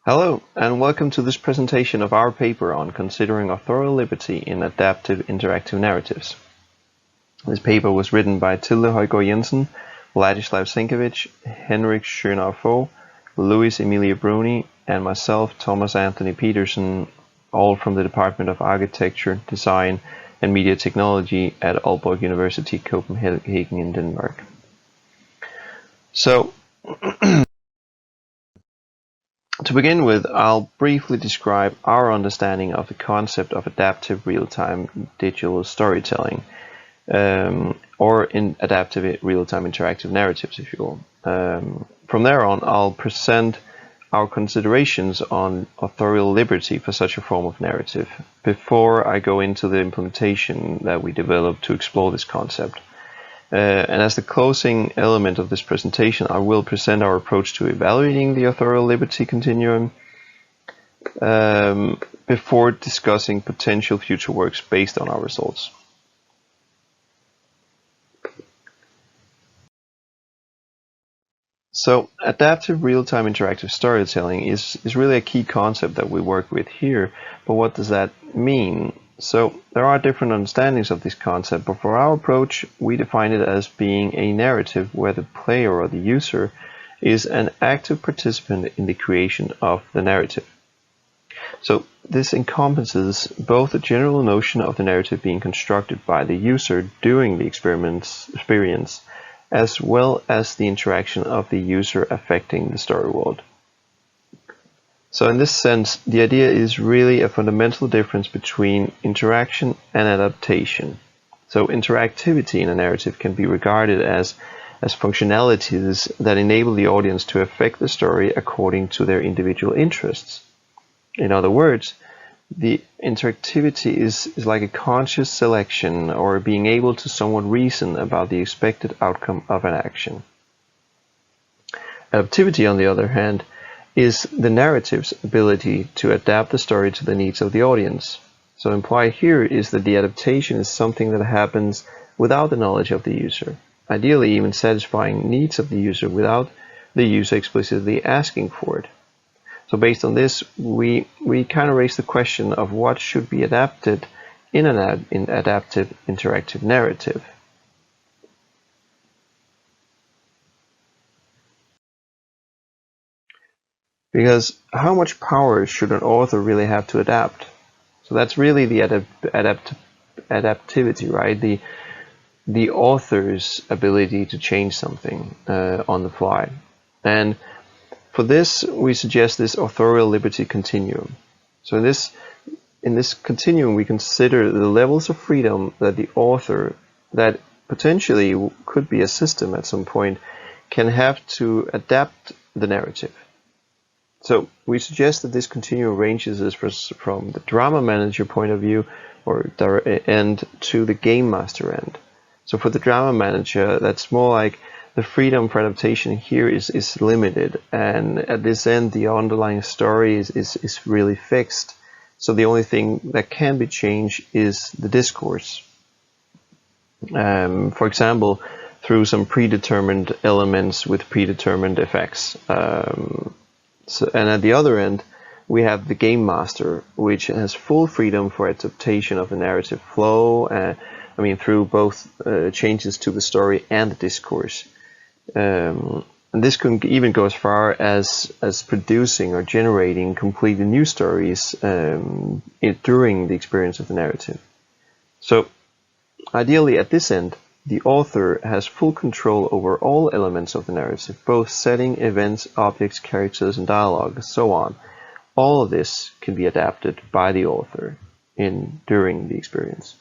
Hello, and welcome to this presentation of our paper on considering authorial liberty in adaptive interactive narratives. This paper was written by Tilde, Hoejgaard, Jensen, Vladislav, Zenkevich, Henrik, Schoenau-Fog, Luis Emilia Bruni, and myself, Thomas Anthony Pedersen, all from the Department of Architecture, Design, and Media Technology at Aalborg University, Copenhagen in Denmark. So, to begin with, I'll briefly describe our understanding of the concept of adaptive real-time digital storytelling, or in adaptive real-time interactive narratives, if you will. From there on, I'll present our considerations on authorial liberty for such a form of narrative, before I go into the implementation that we developed to explore this concept. And as the closing element of this presentation, I will present our approach to evaluating the authorial liberty continuum before discussing potential future works based on our results. So, adaptive real-time interactive storytelling is really a key concept that we work with here, but what does that mean? So, there are different understandings of this concept, but for our approach, we define it as being a narrative where the player or the user is an active participant in the creation of the narrative. So, this encompasses both the general notion of the narrative being constructed by the user during the experience, as well as the interaction of the user affecting the story world. So in this sense, the idea is really a fundamental difference between interaction and adaptation. So interactivity in a narrative can be regarded as functionalities that enable the audience to affect the story according to their individual interests. In other words, the interactivity is like a conscious selection, or being able to somewhat reason about the expected outcome of an action. Adaptivity, on the other hand, is the narrative's ability to adapt the story to the needs of the audience. So implied here is that the adaptation is something that happens without the knowledge of the user, ideally even satisfying needs of the user without the user explicitly asking for it. So based on this, we kind of raise the question of what should be adapted in an adaptive interactive narrative. Because how much power should an author really have to adapt? So that's really the adaptivity, right? The author's ability to change something on the fly. And for this, we suggest this authorial liberty continuum. So in this continuum, we consider the levels of freedom that the author, that potentially could be a system at some point, can have to adapt the narrative. So we suggest that this continuum ranges from the drama manager point of view or end to the game master end. So for the drama manager, that's more like the freedom for adaptation here is limited, and at this end the underlying story is really fixed. So the only thing that can be changed is the discourse. For example, through some predetermined elements with predetermined effects. And at the other end, we have the game master, which has full freedom for adaptation of the narrative flow, through both changes to the story and the discourse. And this can even go as far as producing or generating completely new stories during the experience of the narrative. So, ideally at this end, the author has full control over all elements of the narrative, both setting, events, objects, characters, and dialogue, and so on. All of this can be adapted by the author during the experience.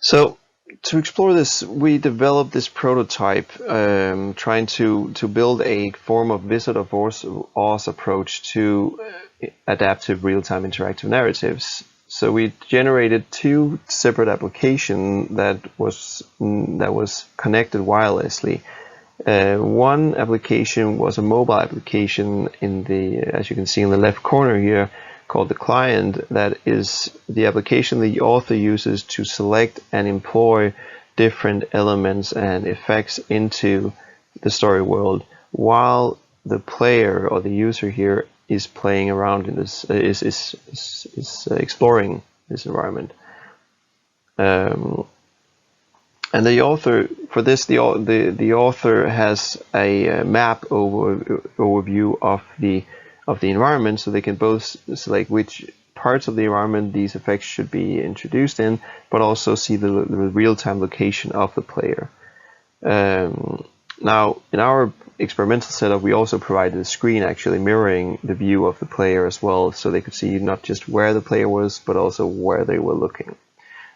So, to explore this, we developed this prototype, trying to build a form of Wizard of Oz approach to adaptive real-time interactive narratives. So we generated two separate applications that was connected wirelessly. One application was a mobile application as you can see in the left corner here, called the client. That is the application the author uses to select and employ different elements and effects into the story world, while the player or the user here is playing around in this, is exploring this environment. And the author, for this, the author has a map overview of the environment, so they can both select which parts of the environment these effects should be introduced in, but also see the real-time location of the player. Now, in our experimental setup, we also provided a screen actually mirroring the view of the player as well, so they could see not just where the player was, but also where they were looking.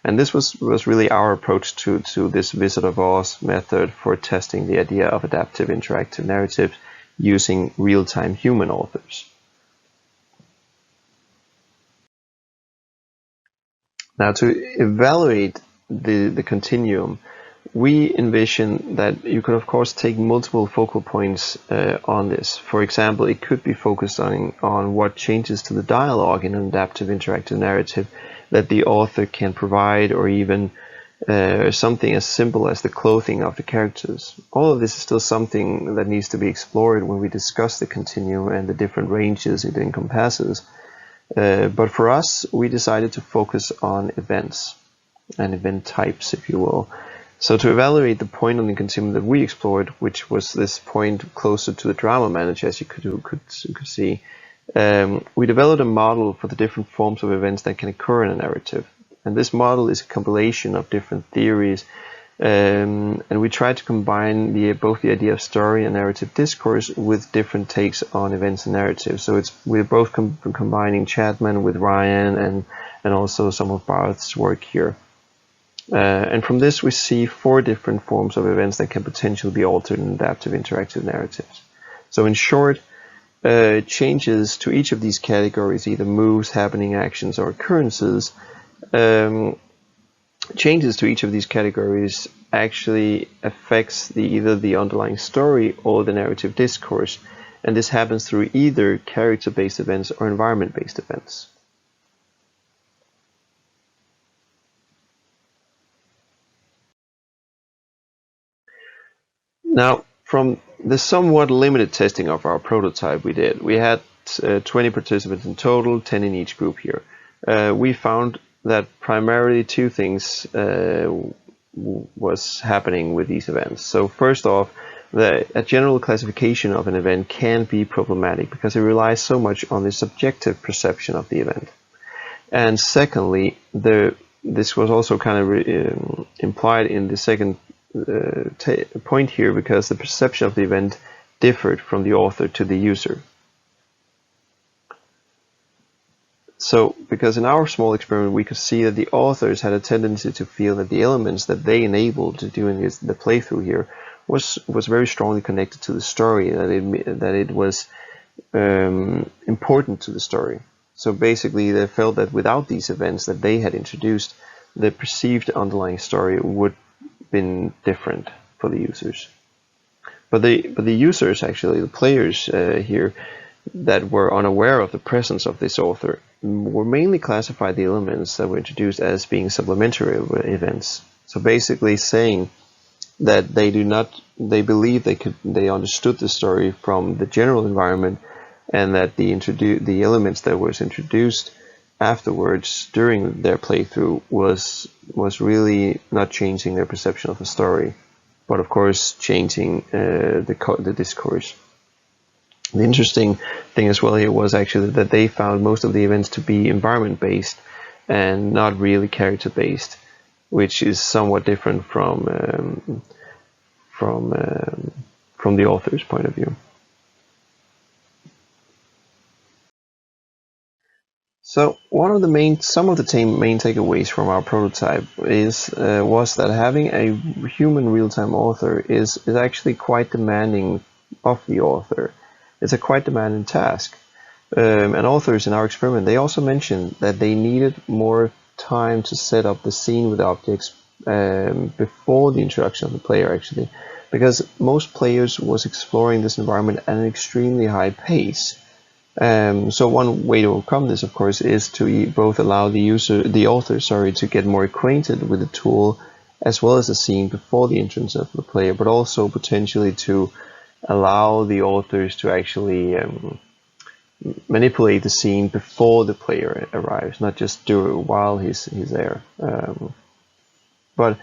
And this was really our approach to this Wizard of Oz method for testing the idea of adaptive interactive narratives using real-time human authors. Now, to evaluate the continuum, we envision that you could, of course, take multiple focal points on this. For example, it could be focused on what changes to the dialogue in an adaptive interactive narrative that the author can provide, or even something as simple as the clothing of the characters. All of this is still something that needs to be explored when we discuss the continuum and the different ranges it encompasses. But for us, we decided to focus on events and event types, if you will. So to evaluate the point on the continuum that we explored, which was this point closer to the drama manager, as you could see, we developed a model for the different forms of events that can occur in a narrative. And this model is a compilation of different theories, and we tried to combine both the idea of story and narrative discourse with different takes on events and narratives. So we're both combining Chapman with Ryan and also some of Barth's work here. And from this we see 4 different forms of events that can potentially be altered in adaptive interactive narratives. So in short, changes to each of these categories, either moves, happening, actions, or occurrences, changes to each of these categories actually affects either the underlying story or the narrative discourse, and this happens through either character-based events or environment-based events. Now, from the somewhat limited testing of our prototype we had 20 participants in total, 10 in each group here. We found that primarily 2 things was happening with these events. So first off, a general classification of an event can be problematic because it relies so much on the subjective perception of the event. And secondly, this was also kind of implied in the second point here, because the perception of the event differed from the author to the user. So, because in our small experiment we could see that the authors had a tendency to feel that the elements that they enabled to do in the playthrough here was very strongly connected to the story, that it was important to the story. So basically they felt that without these events that they had introduced, the perceived underlying story would have been different for the users. But the users, actually, the players here that were unaware of the presence of this author, were mainly classified the elements that were introduced as being supplementary events. So basically saying that they believe they understood the story from the general environment, and that the elements that was introduced afterwards during their playthrough was really not changing their perception of the story, but of course changing the discourse. The interesting thing as well here was actually that they found most of the events to be environment-based and not really character-based, which is somewhat different from the author's point of view. So some of the main takeaways from our prototype was that having a human real-time author is actually quite demanding of the author. It's a quite demanding task. And authors in our experiment, they also mentioned that they needed more time to set up the scene with objects before the introduction of the player, actually, because most players was exploring this environment at an extremely high pace. So one way to overcome this, of course, is to both allow the author to get more acquainted with the tool as well as a scene before the entrance of the player, but also potentially to allow the authors to actually manipulate the scene before the player arrives, not just while he's there. But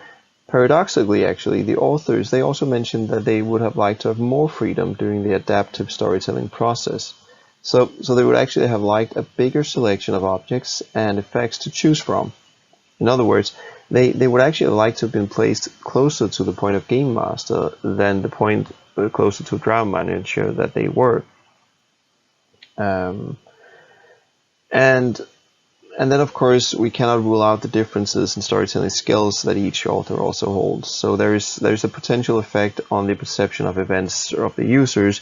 paradoxically, actually, the authors, they also mentioned that they would have liked to have more freedom during the adaptive storytelling process. So they would actually have liked a bigger selection of objects and effects to choose from. In other words, they would actually like to have been placed closer to the point of Game Master than the point closer to Draft Manager that they were. And then, of course, we cannot rule out the differences in storytelling skills that each author also holds. So there's a potential effect on the perception of events of the users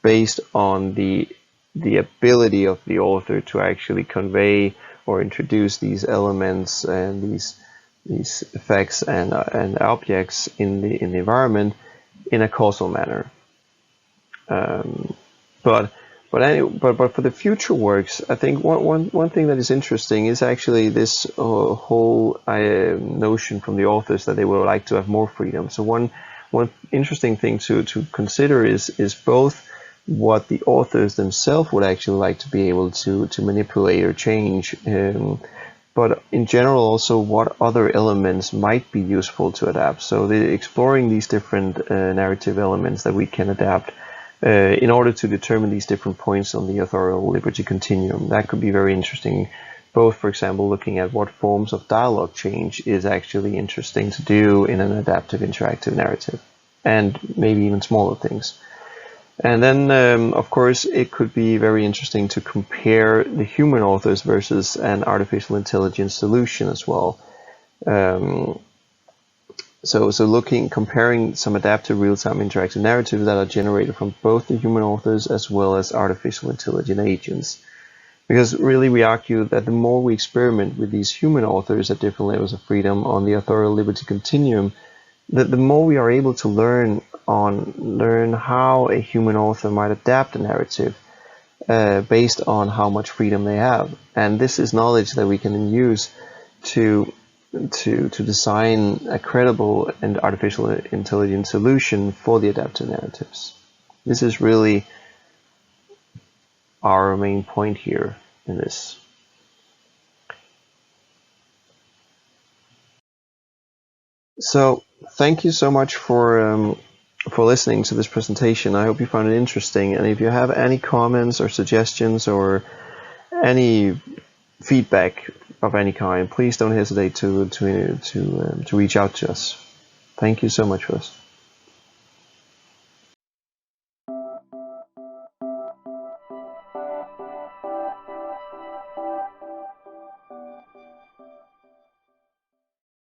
based on the ability of the author to actually convey or introduce these elements and these effects and objects in the environment in a causal manner. But for the future works, I think one thing that is interesting is actually this whole notion from the authors that they would like to have more freedom. So one interesting thing to consider is both what the authors themselves would actually like to be able to manipulate or change, but in general also what other elements might be useful to adapt. So exploring these different narrative elements that we can adapt in order to determine these different points on the authorial liberty continuum. That could be very interesting, both, for example, looking at what forms of dialogue change is actually interesting to do in an adaptive interactive narrative, and maybe even smaller things. And then, of course, it could be very interesting to compare the human authors versus an artificial intelligence solution as well. So comparing some adaptive real-time interactive narratives that are generated from both the human authors as well as artificial intelligent agents. Because really we argue that the more we experiment with these human authors at different levels of freedom on the authorial liberty continuum, the more we are able to learn how a human author might adapt a narrative based on how much freedom they have. And this is knowledge that we can use to design a credible and artificial intelligence solution for the adaptive narratives. This is really our main point here in this. So thank you so much for listening to this presentation. I hope you found it interesting, and if you have any comments or suggestions or any feedback of any kind, please don't hesitate to reach out to us. Thank you so much for this.